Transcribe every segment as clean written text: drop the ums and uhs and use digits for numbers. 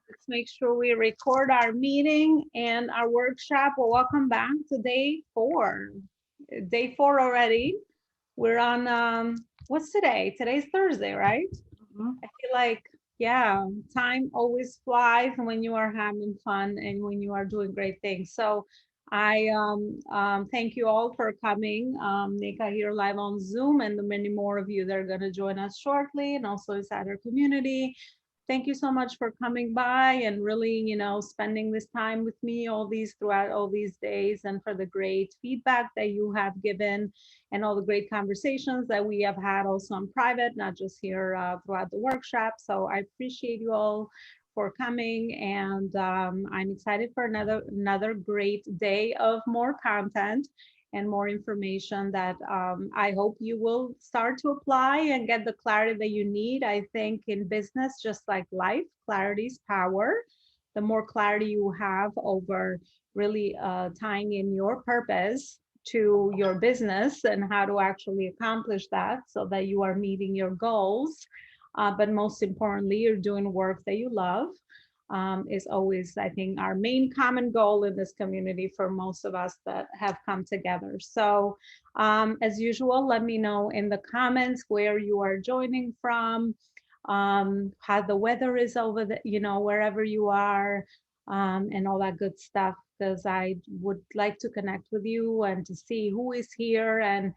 Let's make sure we record our meeting and our workshop. Well, welcome back to day 4. Day 4 already. We're on, what's today? Today's Thursday, right? Mhm. I feel like, yeah, time always flies when you are having fun and when you are doing great things. So I thank you all for coming. Nika here live on Zoom, and the many more of you that are going to join us shortly, and also inside our community. Thank you so much for coming by and really, spending this time with me throughout all these days, and for the great feedback that you have given and all the great conversations that we have had also in private, not just here throughout the workshop. So I appreciate you all for coming, and I'm excited for another great day of more content and more information that I hope you will start to apply and get the clarity that you need. I think in business, just like life, clarity is power. The more clarity you have over really tying in your purpose to your business and how to actually accomplish that so that you are meeting your goals. But most importantly, you're doing work that you love. Is always, I think, our main common goal in this community for most of us that have come together. So, as usual, let me know in the comments where you are joining from, how the weather is over the, wherever you are, and all that good stuff, because I would like to connect with you and to see who is here, and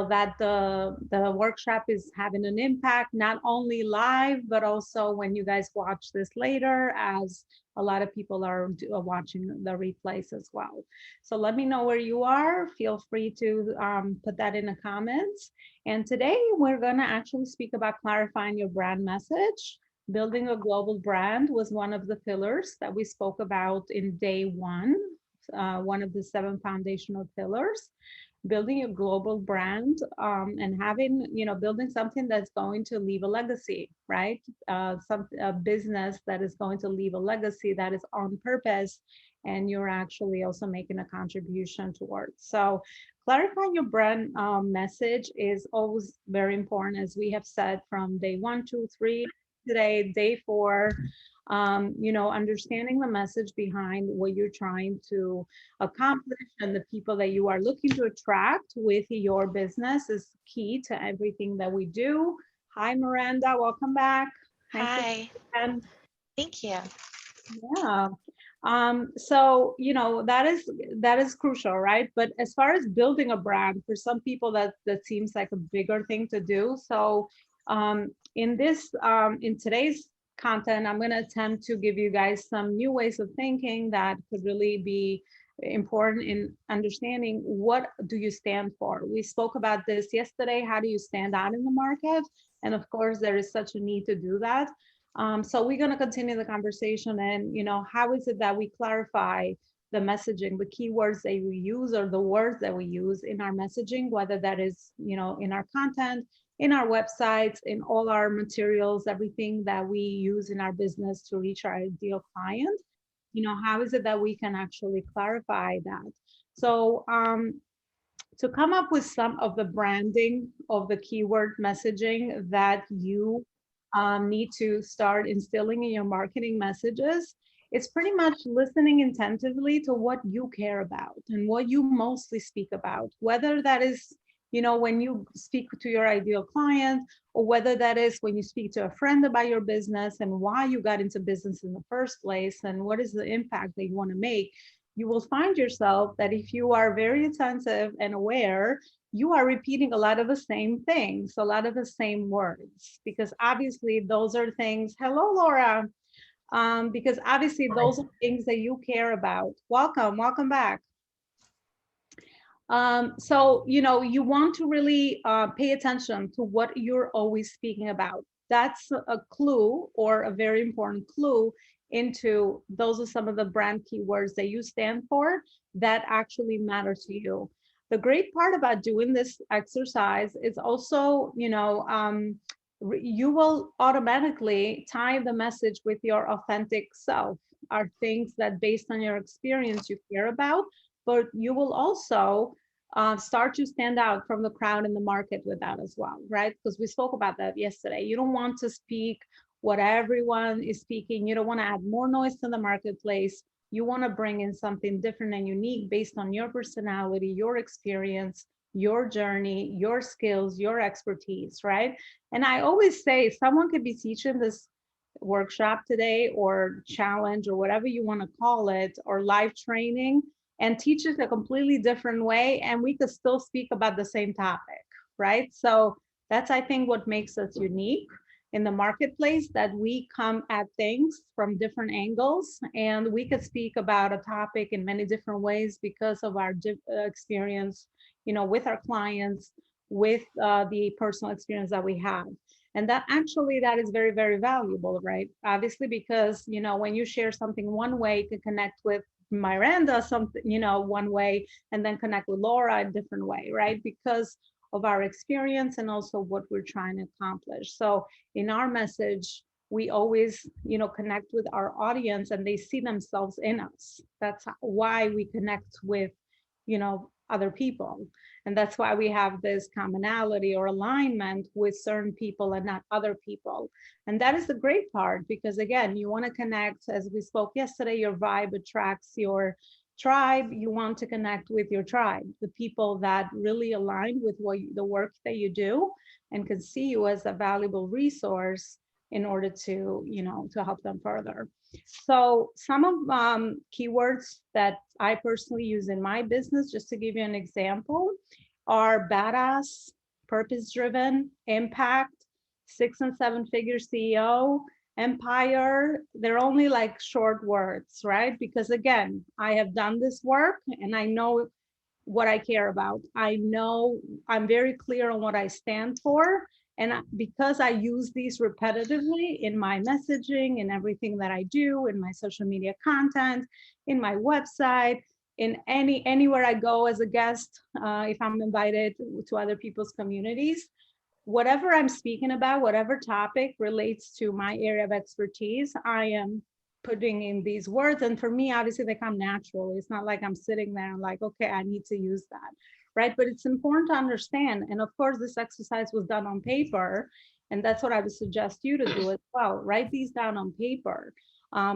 that the workshop is having an impact not only live but also when you guys watch this later, as a lot of people are watching the replays as well. So let me know where you are. Feel free to put that in the comments. And today we're going to actually speak about clarifying your brand message. Building a global brand was one of the pillars that we spoke about in day 1, one of the 7 foundational pillars. Building a global brand, and having, building something that's going to leave a legacy, right? Some a business that is going to leave a legacy that is on purpose, and you're actually also making a contribution towards. So clarifying your brand message is always very important, as we have said from day 1, 2, 3, today, day 4. Understanding the message behind what you're trying to accomplish and the people that you are looking to attract with your business is key to everything that we do. Hi, Miranda. Welcome back. Nice to see Hi, you again. thank you. Yeah. So that is crucial, right? But as far as building a brand, for some people that seems like a bigger thing to do. So in today's content, I'm going to attempt to give you guys some new ways of thinking that could really be important in understanding what do you stand for. We spoke about this yesterday. How do you stand out in the market? And of course, there is such a need to do that. So we're going to continue the conversation, and how is it that we clarify the messaging, the keywords that we use, or the words that we use in our messaging, whether that is in our content, in our websites, in all our materials, everything that we use in our business to reach our ideal client. How is it that we can actually clarify that? So to come up with some of the branding of the keyword messaging that you need to start instilling in your marketing messages, it's pretty much listening attentively to what you care about and what you mostly speak about, whether that is when you speak to your ideal client, or whether that is when you speak to a friend about your business and why you got into business in the first place and what is the impact that you want to make. You will find yourself that if you are very attentive and aware, you are repeating a lot of the same things, a lot of the same words, because obviously those are things. Hello, Laura. Because obviously those are things that you care about. Welcome back. So, you want to really pay attention to what you're always speaking about. That's a clue, or a very important clue into those are some of the brand keywords that you stand for that actually matter to you. The great part about doing this exercise is also, you will automatically tie the message with your authentic self, are things that based on your experience you care about, but you will also start to stand out from the crowd in the market with that as well, right? Because we spoke about that yesterday. You don't want to speak what everyone is speaking. You don't want to add more noise to the marketplace. You want to bring in something different and unique based on your personality, your experience, your journey, your skills, your expertise, right? And I always say someone could be teaching this workshop today or challenge or whatever you want to call it, or live training, and teach it a completely different way, and we could still speak about the same topic, right? So that's, I think, what makes us unique in the marketplace, that we come at things from different angles, and we could speak about a topic in many different ways because of our experience, with our clients, with the personal experience that we have. And that actually, that is very, very valuable, right? Obviously, because, when you share something one way, you can connect with Miranda something, one way, and then connect with Laura a different way, right? Because of our experience and also what we're trying to accomplish. So in our message, we always, connect with our audience and they see themselves in us. That's why we connect with, other people. And that's why we have this commonality or alignment with certain people and not other people. And that is the great part, because again, you want to connect, as we spoke yesterday, your vibe attracts your tribe. You want to connect with your tribe, the people that really align with the work that you do and can see you as a valuable resource in order to, to help them further. So some of keywords that I personally use in my business, just to give you an example, are badass, purpose-driven, impact, 6 and 7 figure CEO, empire. They're only like short words, right? Because again, I have done this work and I know what I care about. I know I'm very clear on what I stand for. And because I use these repetitively in my messaging, in everything that I do, in my social media content, in my website, in anywhere I go as a guest, if I'm invited to other people's communities, whatever I'm speaking about, whatever topic relates to my area of expertise, I am putting in these words. And for me, obviously, they come naturally. It's not like I'm sitting there and like, okay, I need to use that, right? But it's important to understand. And of course, this exercise was done on paper. And that's what I would suggest you to do as well. Write these down on paper,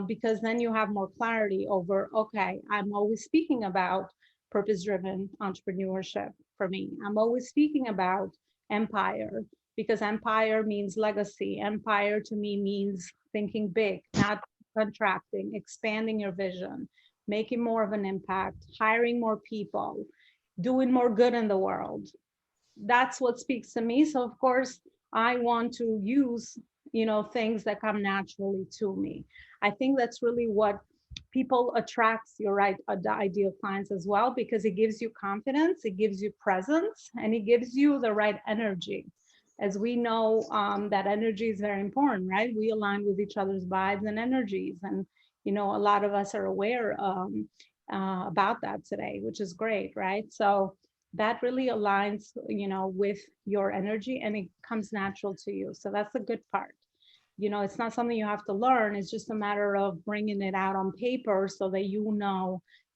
because then you have more clarity over, okay, I'm always speaking about purpose-driven entrepreneurship for me. I'm always speaking about empire, because empire means legacy. Empire to me means thinking big, not contracting, expanding your vision, making more of an impact, hiring more people, doing more good in the world. That's what speaks to me. So of course, I want to use, things that come naturally to me. I think that's really what people attracts your right the ideal clients as well, because it gives you confidence, it gives you presence, and it gives you the right energy. As we know, that energy is very important, right? We align with each other's vibes and energies, and a lot of us are aware about that today, which is great, right? So that really aligns, with your energy, and it comes natural to you. So that's the good part. It's not something you have to learn. It's just a matter of bringing it out on paper so that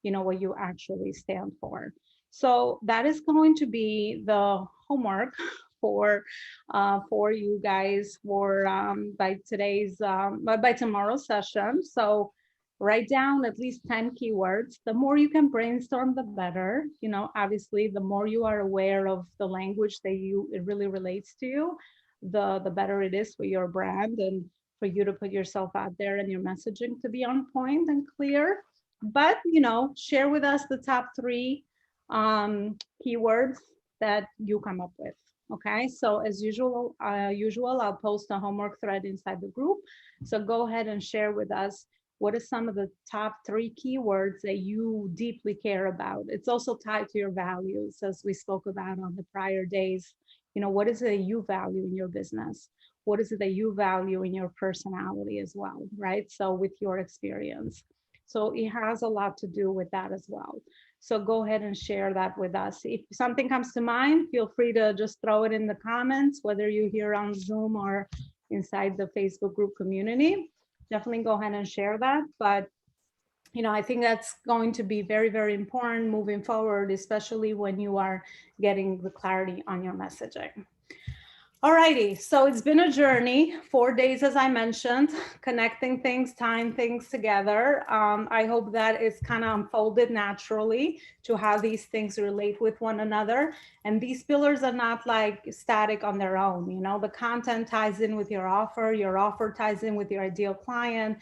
what you actually stand for. So that is going to be the homework for you guys for by tomorrow's session. So write down at least 10 keywords. The more you can brainstorm, the better. Obviously, the more you are aware of the language that it really relates to you, the better it is for your brand and for you to put yourself out there and your messaging to be on point and clear. But share with us the top 3 keywords that you come up with. Okay, so as usual, I'll post a homework thread inside the group. So go ahead and share with us what are some of the top 3 keywords that you deeply care about. It's also tied to your values, as we spoke about on the prior days. What is it that you value in your business? What is it that you value in your personality as well, right? So with your experience. So it has a lot to do with that as well. So go ahead and share that with us. If something comes to mind, feel free to just throw it in the comments, whether you're here on Zoom or inside the Facebook group community. Definitely go ahead and share that. But I think that's going to be very, very important moving forward, especially when you are getting the clarity on your messaging. Alrighty, so it's been a journey, 4 days, as I mentioned, connecting things, tying things together. I hope that it's kind of unfolded naturally to how these things relate with one another. And these pillars are not like static on their own. You know, the content ties in with your offer ties in with your ideal client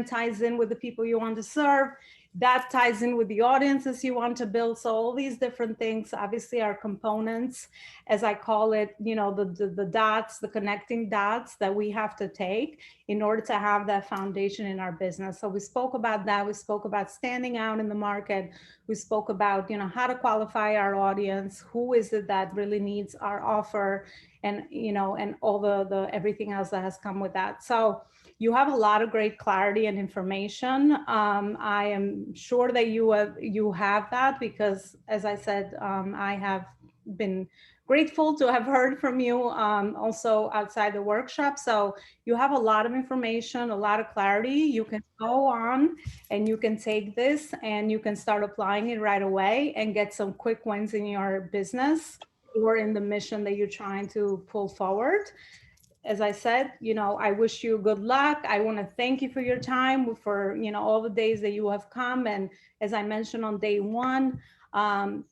ties in with the people you want to serve, that ties in with the audiences you want to build. So all these different things obviously are components, as I call it, you know, the dots, the connecting dots that we have to take in order to have that foundation in our business. So we spoke about that. We spoke about standing out in the market. We spoke about, you know, how to qualify our audience, who is it that really needs our offer, and, you know, and all the everything else that has come with that. So you have a lot of great clarity and information. I am sure that you have that because, as I said, I have been grateful to have heard from you, also outside the workshop. So you have a lot of information, a lot of clarity. You can go on and you can take this and you can start applying it right away and get some quick wins in your business or in the mission that you're trying to pull forward. As I said, you know, I wish you good luck. I want to thank you for your time, for, you know, all the days that you have come. And as I mentioned on day one,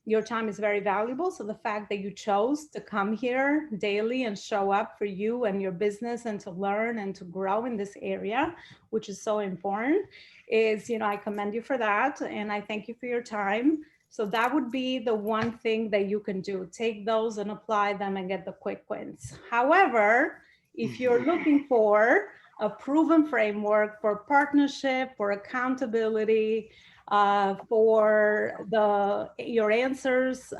your time is very valuable. So the fact that you chose to come here daily and show up for you and your business and to learn and to grow in this area, which is so important, is, you know, I commend you for that. And I thank you for your time. So that would be the one thing that you can do. Take those and apply them and get the quick wins. However, if you're looking for a proven framework for partnership, for accountability, for your answers,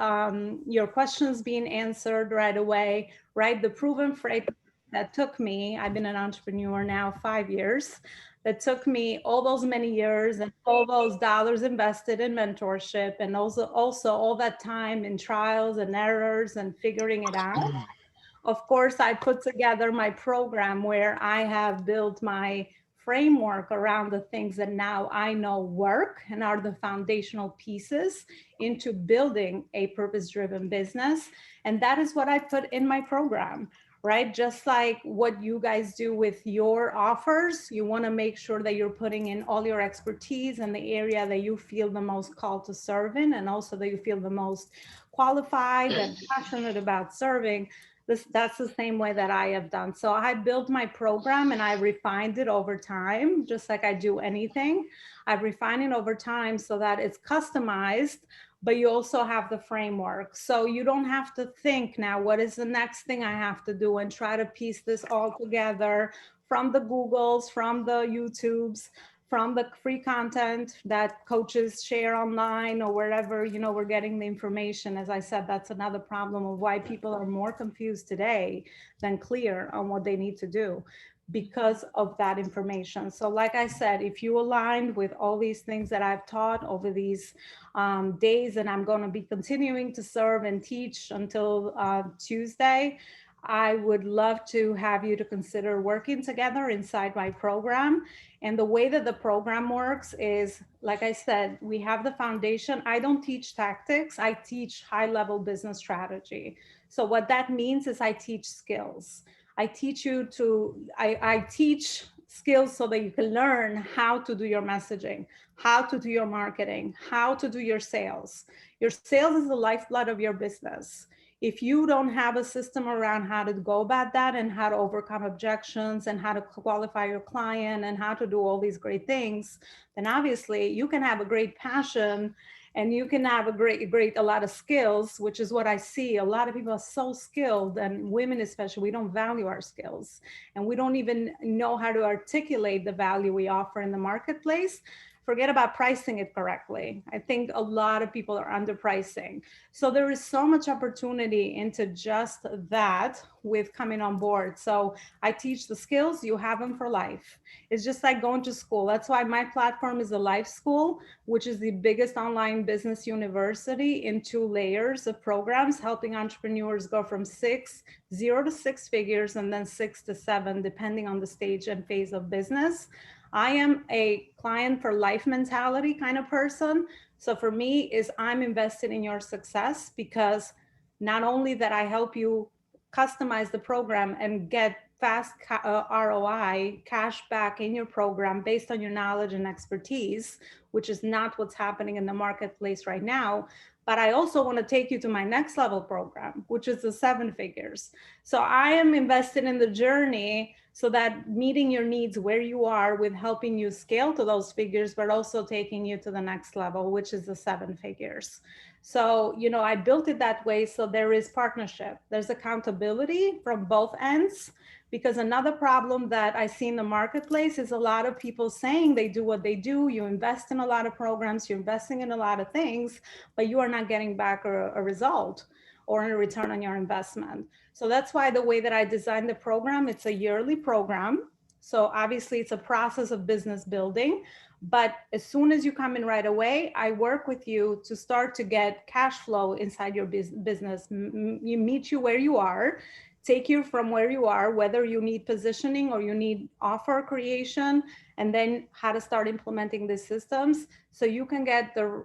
your questions being answered right away, right? The proven framework that took me, I've been an entrepreneur now 5 years, that took me all those many years and all those dollars invested in mentorship, and also all that time in trials and errors and figuring it out. Of course, I put together my program where I have built my framework around the things that now I know work and are the foundational pieces into building a purpose-driven business. And that is what I put in my program, right? Just like what you guys do with your offers, you want to make sure that you're putting in all your expertise in the area that you feel the most called to serve in, and also that you feel the most qualified and passionate about serving. That's the same way that I have done. So I built my program and I refined it over time, just like I do anything. I've refined it over time so that it's customized, but you also have the framework. So you don't have to think now, what is the next thing I have to do, and try to piece this all together from the Googles, from the YouTubes, from the free content that coaches share online or wherever, you know, we're getting the information. As I said, that's another problem of why people are more confused today than clear on what they need to do because of that information. So like I said, if you aligned with all these things that I've taught over these days, and I'm going to be continuing to serve and teach until Tuesday, I would love to have you to consider working together inside my program. And the way that the program works is, like I said, we have the foundation. I don't teach tactics, I teach high level business strategy. So what that means is I teach skills. I teach skills so that you can learn how to do your messaging, how to do your marketing, how to do your sales. Your sales is the lifeblood of your business. If you don't have a system around how to go about that and how to overcome objections and how to qualify your client and how to do all these great things, then obviously you can have a great passion and you can have a lot of skills, which is what I see. A lot of people are so skilled, and women especially, we don't value our skills and we don't even know how to articulate the value we offer in the marketplace. Forget about pricing it correctly. I think a lot of people are underpricing. So there is so much opportunity into just that with coming on board. So I teach the skills, you have them for life. It's just like going to school. That's why my platform is a life school, which is the biggest online business university in 2 layers of programs, helping entrepreneurs go from 0 to 6 figures and then 6 to 7, depending on the stage and phase of business. I am a client for life mentality kind of person. So for me is I'm invested in your success, because not only that I help you customize the program and get fast ROI, cash back in your program based on your knowledge and expertise, which is not what's happening in the marketplace right now. But I also want to take you to my next level program, which is the 7 figures. So I am invested in the journey so that meeting your needs where you are with helping you scale to those figures, but also taking you to the next level, which is the 7 figures. So, I built it that way. So there is partnership, there's accountability from both ends. Because another problem that I see in the marketplace is a lot of people saying they do what they do. You invest in a lot of programs, you're investing in a lot of things, but you are not getting back a result or a return on your investment. So that's why the way that I designed the program, it's a yearly program. So obviously it's a process of business building, but as soon as you come in right away, I work with you to start to get cash flow inside your business. You meet you where you are, take you from where you are, whether you need positioning or you need offer creation, and then how to start implementing these systems so you can get the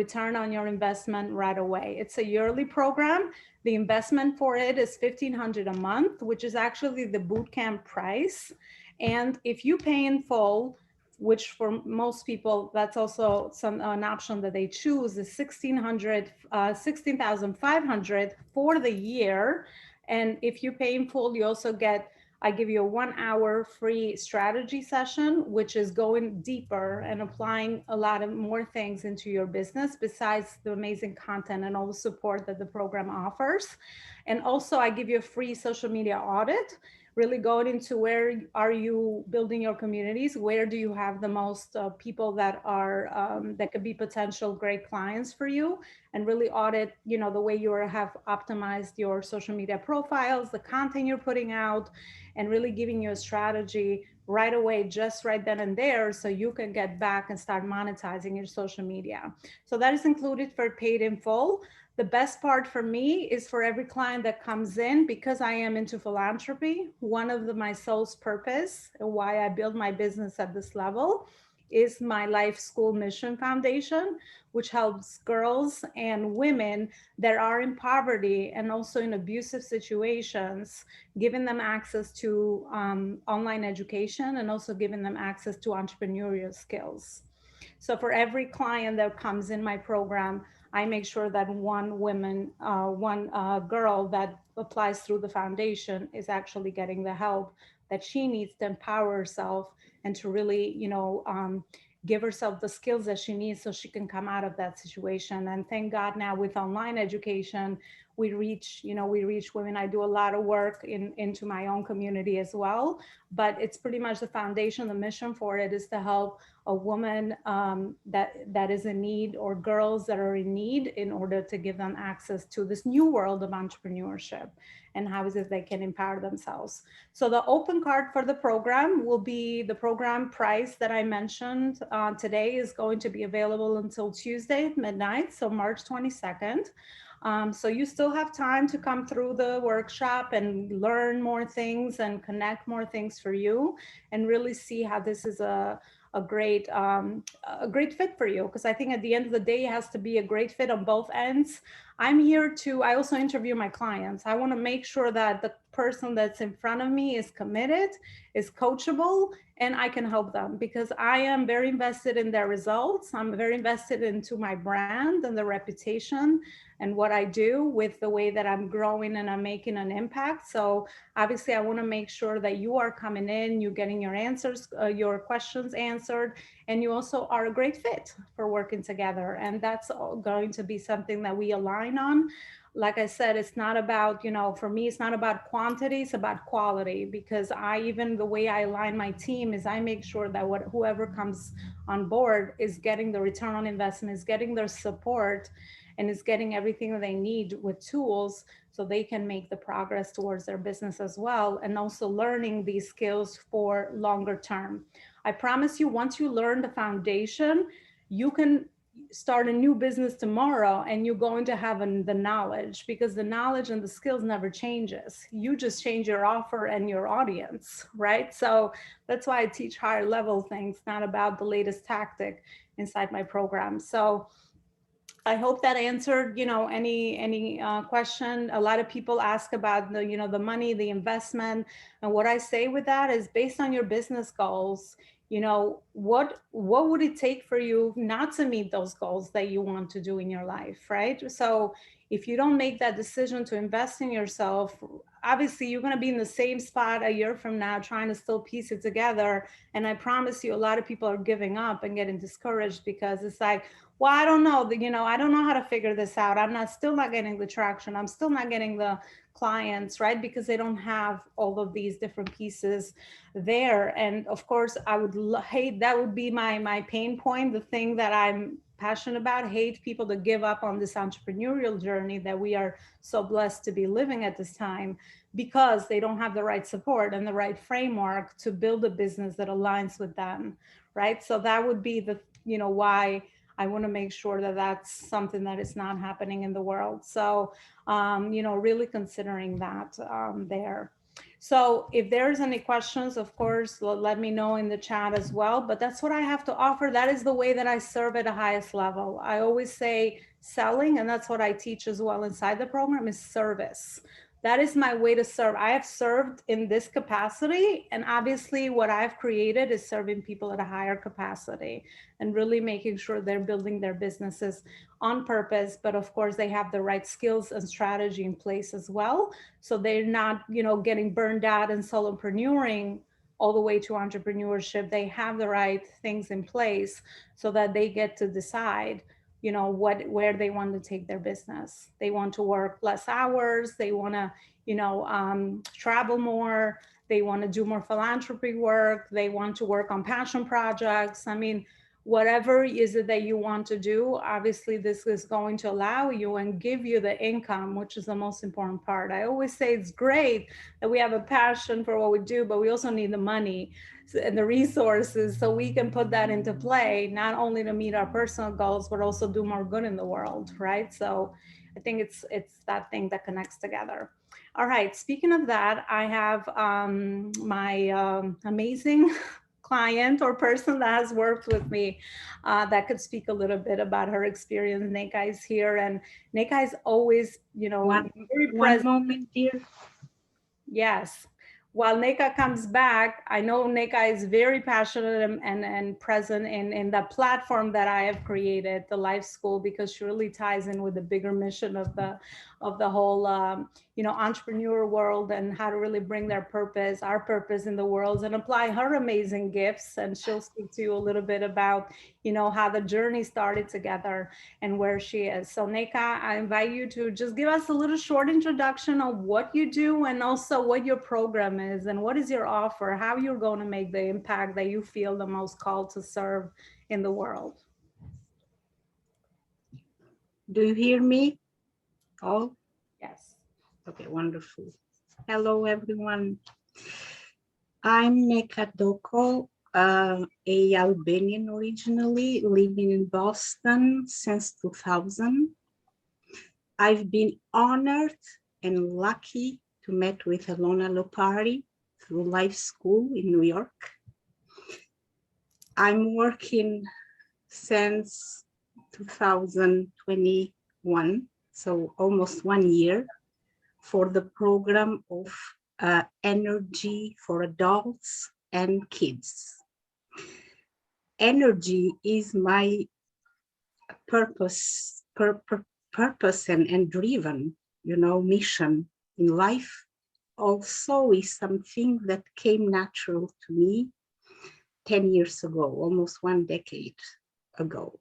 return on your investment right away. It's a yearly program. The investment for it is $1,500 a month, which is actually the bootcamp price. And if you pay in full, which for most people, that's also an option that they choose, is 16,500 for the year. And if you pay in full, you also get, I give you a 1-hour free strategy session, which is going deeper and applying a lot of more things into your business besides the amazing content and all the support that the program offers. And also I give you a free social media audit, really going into where are you building your communities, where do you have the most people that are that could be potential great clients for you, and really audit the way you have optimized your social media profiles, the content you're putting out, and really giving you a strategy right away, just right then and there, so you can get back and start monetizing your social media. So that is included for paid in full. The best part for me is for every client that comes in, because I am into philanthropy, one of my soul's purpose and why I build my business at this level is my Life School Mission Foundation, which helps girls and women that are in poverty and also in abusive situations, giving them access to online education and also giving them access to entrepreneurial skills. So for every client that comes in my program, I make sure that one girl that applies through the foundation is actually getting the help that she needs to empower herself and to really, give herself the skills that she needs so she can come out of that situation. And thank God now with online education, we reach women. I do a lot of work into my own community as well, but it's pretty much the foundation, the mission for it is to help a woman that is in need, or girls that are in need, in order to give them access to this new world of entrepreneurship and how is it they can empower themselves. So the open card for the program will be the program price that I mentioned today is going to be available until Tuesday at midnight, so March 22nd. So you still have time to come through the workshop and learn more things and connect more things for you, and really see how this is a great fit for you. Because I think at the end of the day, it has to be a great fit on both ends. I also interview my clients. I want to make sure that the person that's in front of me is committed, is coachable, and I can help them, because I am very invested in their results. I'm very invested into my brand and the reputation and what I do with the way that I'm growing and I'm making an impact. So obviously I want to make sure that you are coming in, you're getting your answers, your questions answered, and you also are a great fit for working together. And that's going to be something that we align on. Like I said, it's not about, for me, it's not about quantity, it's about quality, because the way I align my team is I make sure that whoever comes on board is getting the return on investment, is getting their support, and is getting everything that they need with tools so they can make the progress towards their business as well, and also learning these skills for longer term. I promise you, once you learn the foundation, you can start a new business tomorrow and you're going to have the knowledge, because the knowledge and the skills never changes. You just change your offer and your audience, right? So that's why I teach higher level things, not about the latest tactic inside my program. So I hope that answered, any question. A lot of people ask about the money, the investment, and what I say with that is based on your business goals. What would it take for you not to meet those goals that you want to do in your life, right? So if you don't make that decision to invest in yourself, obviously you're going to be in the same spot a year from now trying to still piece it together. And I promise you, a lot of people are giving up and getting discouraged because it's like, well, I don't know, I don't know how to figure this out. Still not getting the traction. I'm still not getting the clients, right? Because they don't have all of these different pieces there. And of course, I would hate, that would be my pain point, the thing that I'm passionate about, hate people to give up on this entrepreneurial journey that we are so blessed to be living at this time, because they don't have the right support and the right framework to build a business that aligns with them, right? So that would be the, why I want to make sure that that's something that is not happening in the world. So, really considering that there. So if there's any questions, of course, let me know in the chat as well. But that's what I have to offer. That is the way that I serve at the highest level. I always say selling, and that's what I teach as well inside the program, is service. That is my way to serve. I have served in this capacity, and obviously what I've created is serving people at a higher capacity and really making sure they're building their businesses on purpose. But of course, they have the right skills and strategy in place as well. So they're not, getting burned out and solopreneuring all the way to entrepreneurship. They have the right things in place so that they get to decide where they want to take their business. They want to work less hours. They want to travel more. They want to do more philanthropy work. They want to work on passion projects. I mean, whatever is it that you want to do, obviously this is going to allow you and give you the income, which is the most important part. I always say it's great that we have a passion for what we do, but we also need the money and the resources so we can put that into play, not only to meet our personal goals, but also do more good in the world, right? So I think it's that thing that connects together. All right, speaking of that, I have my amazing client or person that has worked with me that could speak a little bit about her experience. Neka is here, and Neka is always, very present. One moment, dear. Yes. While Neka comes back, I know Neka is very passionate and present in the platform that I have created, the Life School, because she really ties in with the bigger mission of the whole entrepreneur world, and how to really bring our purpose in the world, and apply her amazing gifts. And she'll speak to you a little bit about how the journey started together and where she is. So Neka, I invite you to just give us a little short introduction of what you do, and also what your program is, and what is your offer, how you're going to make the impact that you feel the most called to serve in the world. Do you hear me? Oh, yes. Okay, wonderful. Hello, everyone. I'm Neka Doko, a Albanian originally, living in Boston since 2000. I've been honored and lucky to meet with Elona Lopari through Life School in New York. I'm working since 2021, so almost 1 year, for the program of energy for adults and kids. Energy is my purpose and driven, mission in life. Also is something that came natural to me 10 years ago, almost 1 decade ago.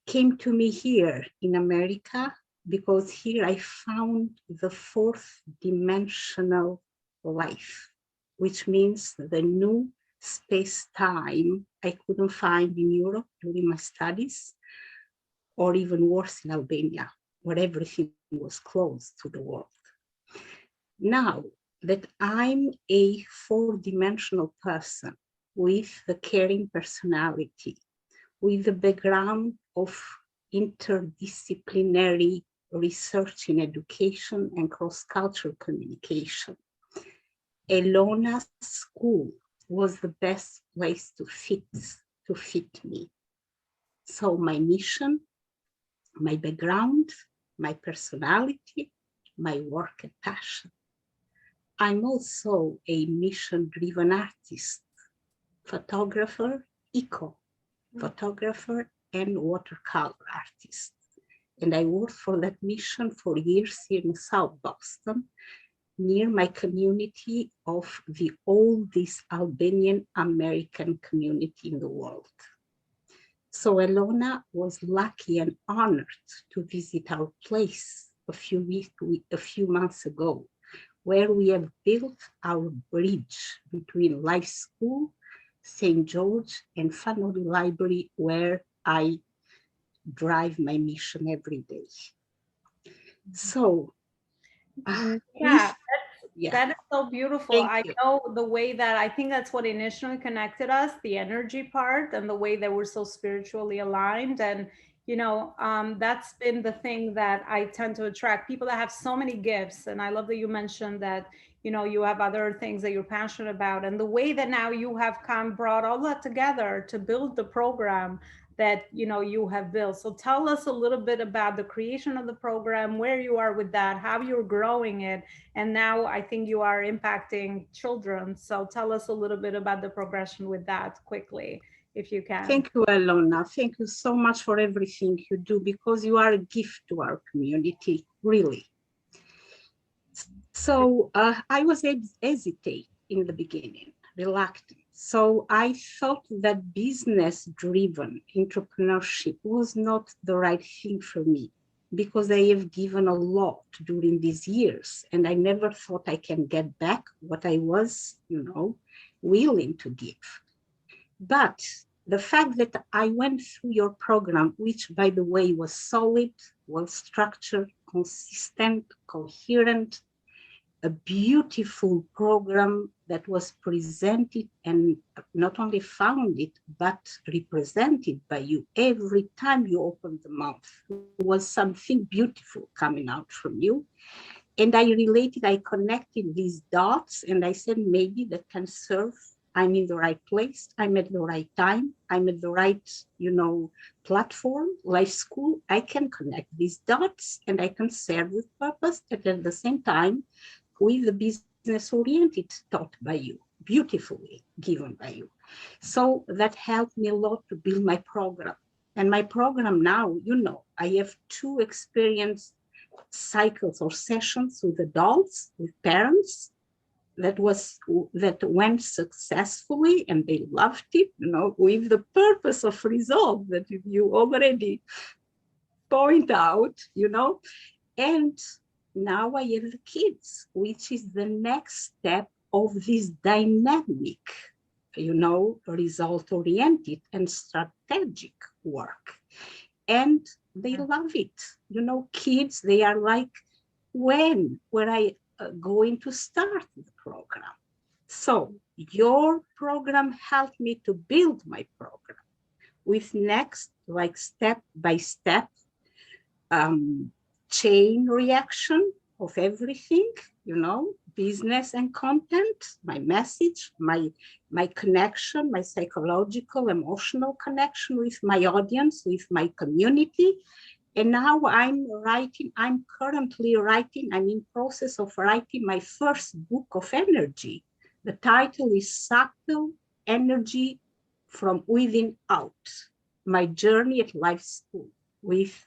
Came to me here in America, because here I found the 4th dimensional life, which means the new space-time I couldn't find in Europe during my studies, or even worse in Albania, where everything was closed to the world. Now that I'm a 4-dimensional person with a caring personality, with the background of interdisciplinary research in education and cross-cultural communication, Elona School was the best place to fit me. So my mission my background, my personality, my work and passion. I'm also a mission-driven artist, photographer, eco photographer, and watercolor artist. And I worked for that mission for years here in South Boston, near my community of the oldest Albanian American community in the world. So Elona was lucky and honored to visit our place a few months ago, where we have built our bridge between Life School, St. George, and Family Library, where I drive my mission every day. So, Yeah, yeah, that is so beautiful. thank I you. know the way that I think that's what initially connected us, the energy part and the way that we're so spiritually aligned. And, that's been the thing that I tend to attract people that have so many gifts. And I love that you mentioned that, you have other things that you're passionate about. And the way that now you have brought all that together to build the program that you have built. So tell us a little bit about the creation of the program, where you are with that, how you're growing it, and now I think you are impacting children. So tell us a little bit about the progression with that quickly, if you can. Thank you, Elona. Thank you so much for everything you do, because you are a gift to our community, really. So I was hesitant in the beginning, reluctant. So I thought that business-driven entrepreneurship was not the right thing for me, because I have given a lot during these years, and I never thought I can get back what I was, willing to give. But the fact that I went through your program, which by the way was solid, well structured, consistent, coherent, a beautiful program that was presented and not only founded, but represented by you every time you opened the mouth, was something beautiful coming out from you. And I connected these dots, and I said, maybe that can serve. I'm in the right place. I'm at the right time. I'm at the right, platform, life school. I can connect these dots and I can serve with purpose. And at the same time, with the business oriented taught by you, beautifully given by you. So that helped me a lot to build my program. And my program now, I have 2 experience cycles or sessions with adults, with parents, that went successfully, and they loved it, with the purpose of result that you already point out, and now I have the kids, which is the next step of this dynamic, result oriented and strategic work. And they love it. Kids, they are like, when were I going to start the program? So your program helped me to build my program with next, like step by step, chain reaction of everything, business and content, my message, my connection, my psychological, emotional connection with my audience, with my community. And now I'm currently writing, I'm in process of writing my first book of energy. The title is Subtle Energy from Within Out, my journey at life school with,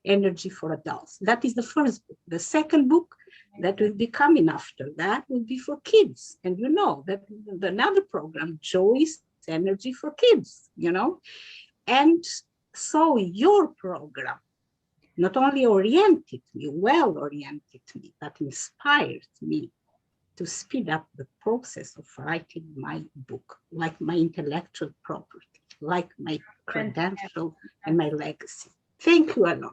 energy for adults. That is the first book. The second book that will be coming after that will be for kids. And that another program, Joy's Energy for Kids, And so your program not only well oriented me, but inspired me to speed up the process of writing my book, like my intellectual property, like my credential and my legacy. Thank you, Elona.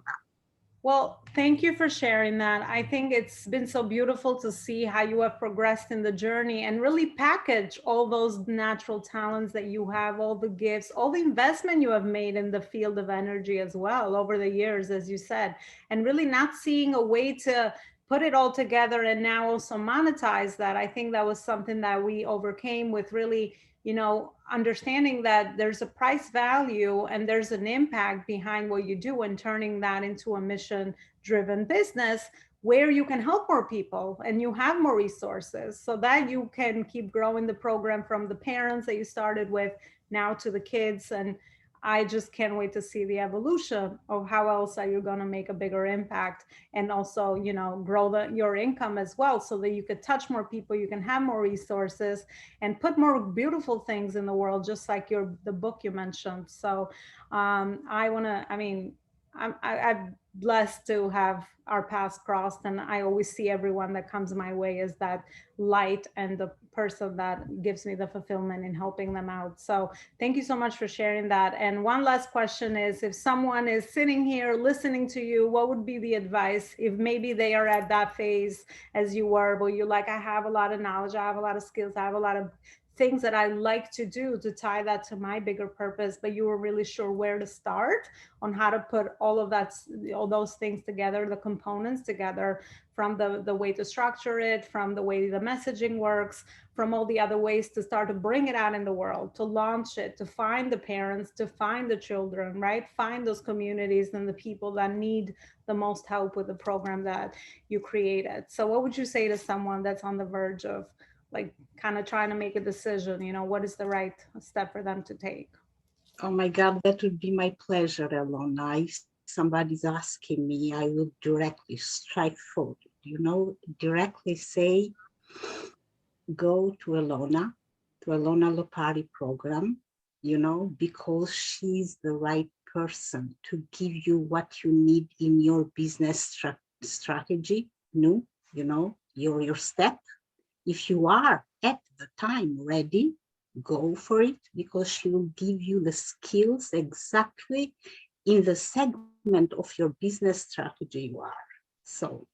Well, thank you for sharing that. I think it's been so beautiful to see how you have progressed in the journey and really package all those natural talents that you have, all the gifts, all the investment you have made in the field of energy as well over the years, as you said, and really not seeing a way to put it all together and now also monetize that, I think that was something that we overcame with really, you know, understanding that there's a price value and there's an impact behind what you do, and turning that into a mission driven business where you can help more people and you have more resources so that you can keep growing the program from the parents that you started with now to the kids. And I just can't wait to see the evolution of how else are you going to make a bigger impact, and also, you know, grow your income as well, so that you could touch more people, you can have more resources and put more beautiful things in the world, just like the book you mentioned. So I'm blessed to have our paths crossed, and I always see everyone that comes my way as that light and the person that gives me the fulfillment in helping them out. So thank you so much for sharing that. And one last question is, if someone is sitting here listening to you, what would be the advice if maybe they are at that phase as you were, but you're like, I have a lot of knowledge, I have a lot of skills, I have a lot of things that I like to do to tie that to my bigger purpose, but you were really sure where to start on how to put all of that, all those things together, the components together, from the way to structure it, from the way the messaging works, from all the other ways to start to bring it out in the world, to launch it, to find the parents, to find the children, right? Find those communities and the people that need the most help with the program that you created. So what would you say to someone that's on the verge of like kind of trying to make a decision, you know, what is the right step for them to take? Oh my God, that would be my pleasure, Elona. If somebody's asking me, I would directly, straightforward, you know, directly say, go to Elona Lopari program, you know, because she's the right person to give you what you need in your business strategy, no, you know, your step. If you are at the time ready, go for it, because she will give you the skills exactly in the segment of your business strategy you are. So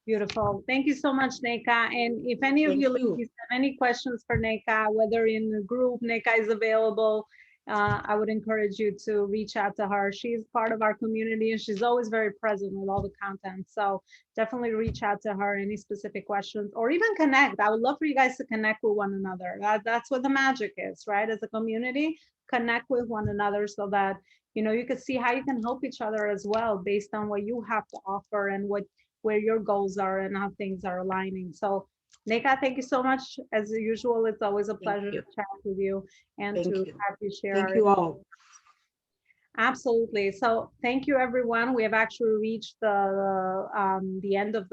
beautiful. Thank you so much, Neka. And if any of you ladies have any questions for Neka, whether in the group, Neka is available. I would encourage you to reach out to her. She's part of our community and she's always very present with all the content. So definitely reach out to her, any specific questions, or even connect. I would love for you guys to connect with one another. That's what the magic is, right? As a community, connect with one another so that, you know, you can see how you can help each other as well based on what you have to offer and where your goals are and how things are aligning. So Neka, thank you so much. As usual, it's always a pleasure to chat with you and to have you share. Thank you all. Absolutely. So thank you, everyone. We have actually reached the end of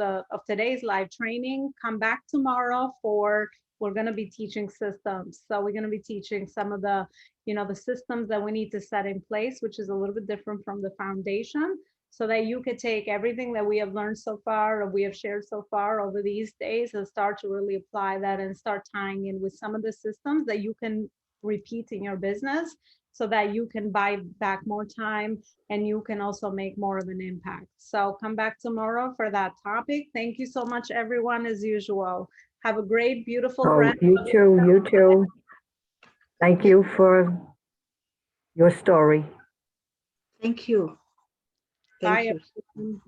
today's live training. Come back tomorrow we're going to be teaching systems. So we're going to be teaching some of the, you know, the systems that we need to set in place, which is a little bit different from the foundation, so that you could take everything that we have learned so far, or we have shared so far over these days, and start to really apply that and start tying in with some of the systems that you can repeat in your business, so that you can buy back more time and you can also make more of an impact. So come back tomorrow for that topic. Thank you so much, everyone, as usual. Have a great, beautiful rest. You too, you too. Thank you for your story. Thank you. Bye, everyone.